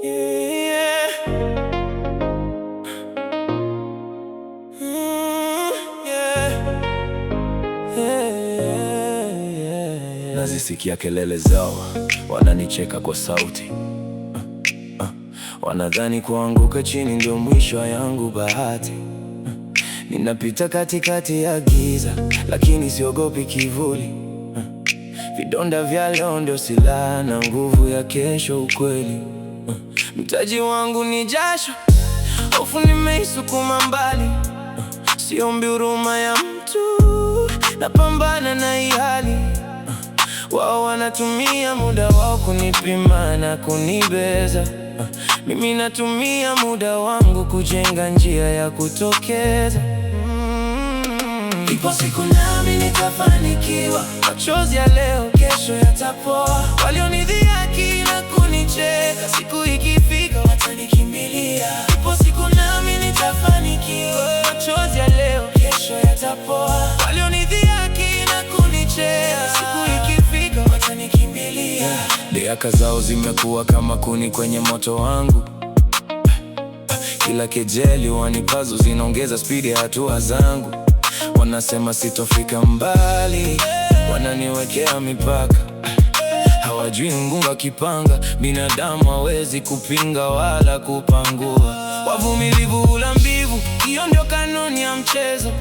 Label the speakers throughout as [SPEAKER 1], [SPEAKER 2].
[SPEAKER 1] Yeah. Nazisikia kelele zao, wananicheka kwa sauti. Wanadhani kuanguka chini ndio mwisho yangu bahati. Ninapita katikati ya giza, lakini siogopi kivuli. Vidonda vya leo ndio silaha na nguvu ya kesho ukweli. Mtaji wangu ni jasho, hofu nimeisukuma mbali. Siombi huruma ya mtu, napambana na hii hali. Wao wanatumia muda wao kunipima na kunibeza. Mimi natumia muda wangu kujenga njia ya kutokeza. Ipo siku nami nitafanikiwa. Machozi ya leo kesho yatapoa. Walionidhihaki na kunicheka, siku ikifika watanikimbilia. Ipo siku nami nitafanikiwa. Machozi ya leo kesho yatapoa. Walionidhihaki na kunicheka, siku ikifika watanikimbilia. Dhihaka zao zimekuwa kama kuni kwenye moto wangu. Kila kejeli wanipazo zinaongeza spidi ya hatua zangu. Wanasema sitofika mbali, wananiwekea mipaka. Hawajui Mungu akipanga, binadamu hawezi kupinga wala kupangua. Wavumilivu hula mbivu, hiyo ndio kanuni ya mchezo.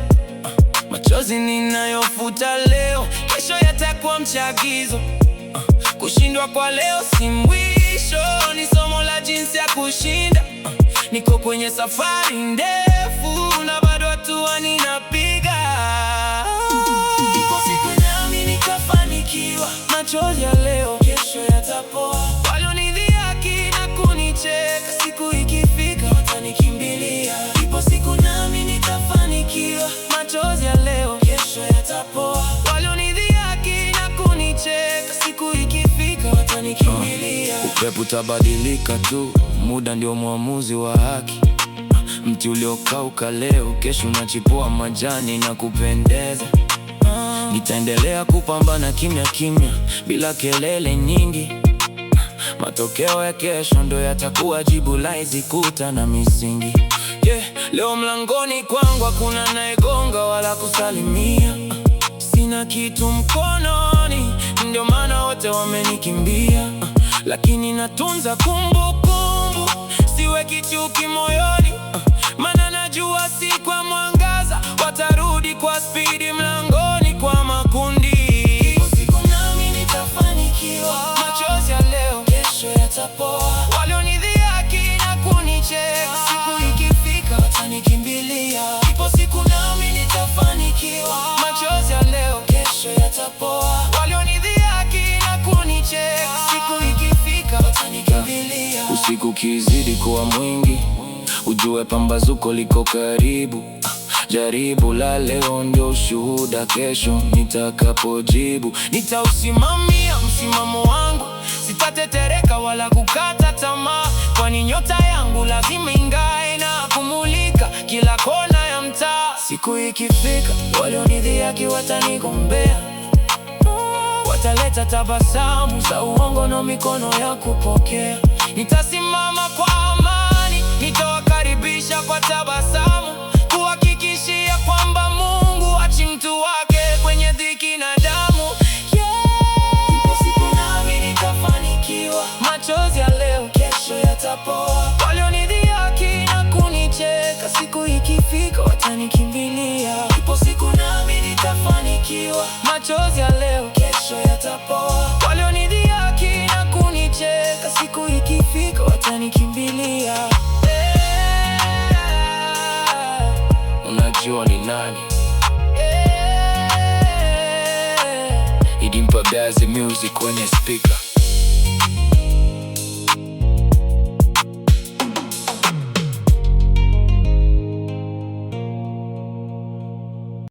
[SPEAKER 1] Machozi ninayofuta leo, kesho yatakuwa mchagizo. Kushindwa kwa leo si mwisho, ni somo la jinsi ya kushinda. Niko kwenye safari ndefu na bado hatua ninapiga. Ipo siku nami nitafanikiwa. Machozi ya leo kesho yatapoa. Walionidhihaki na kunicheka, siku ikifika watanikimbilia. Ipo siku nami nitafanikiwa. Machozi ya leo kesho yatapoa. Walionidhihaki na kunicheka, siku ikifika watanikimbilia. Upepo utabadilika tu, muda ndio mwamuzi wa haki. Mti uliokauka leo, kesho unachipua majani na kupendeza. Nitaendelea kupambana kimya kimya, bila kelele nyingi. Matokeo ya kesho ndo yatakuwa jibu la hizi kuta na misingi. Leo mlangoni kwangu hakuna anayegonga wala kusalimia. Sina kitu mkononi, ndio maana wote wamenikimbia. Lakini natunza kumbukumbu, siweki chuki moyoni. Maana najua si kwa mwangaza, watarudi kwa spidi mlangoni kwa makundi. Ipo siku nami nitafanikiwa. Machozi ya leo kesho yatapoa. Walionidhihaki na kunicheka, siku ikifika watanikimbilia. Ipo siku nami nitafanikiwa. Machozi ya leo kesho yatapoa. Walionidhihaki na kunicheka, siku ikifika watanikimbilia. Usiku kizidi kuwa mwingi, ujue pambazuko liko karibu. Jaribu la leo ndio ushuhuda kesho nitakapojibu. Nitausimamia msimamo wangu, sitatetereka wala kukata tamaa. Kwani nyota yangu lazima ingae na kumulika kila kona ya mtaa. Siku ikifika walionidhihaki watanigombea. Wataleta tabasamu za uongo na mikono ya kupokea. Nitasimama kwa amani, nitawakaribisha kwa tabasamu. Kuhakikishia kwamba Mungu hachi mtu wake kwenye dhiki na damu. Ipo siku nami nitafanikiwa. Machozi ya leo kesho yatapoa. Walionidhihaki na kunicheka, siku ikifika watanikimbilia. Ipo siku nami nitafanikiwa. Machozi ya leo kesho yatapoa. Walionidhihaki na kunicheka, siku ikifika watanikimbilia. Unajua ni nani? Idimpa Bazi Music kwenye speaker.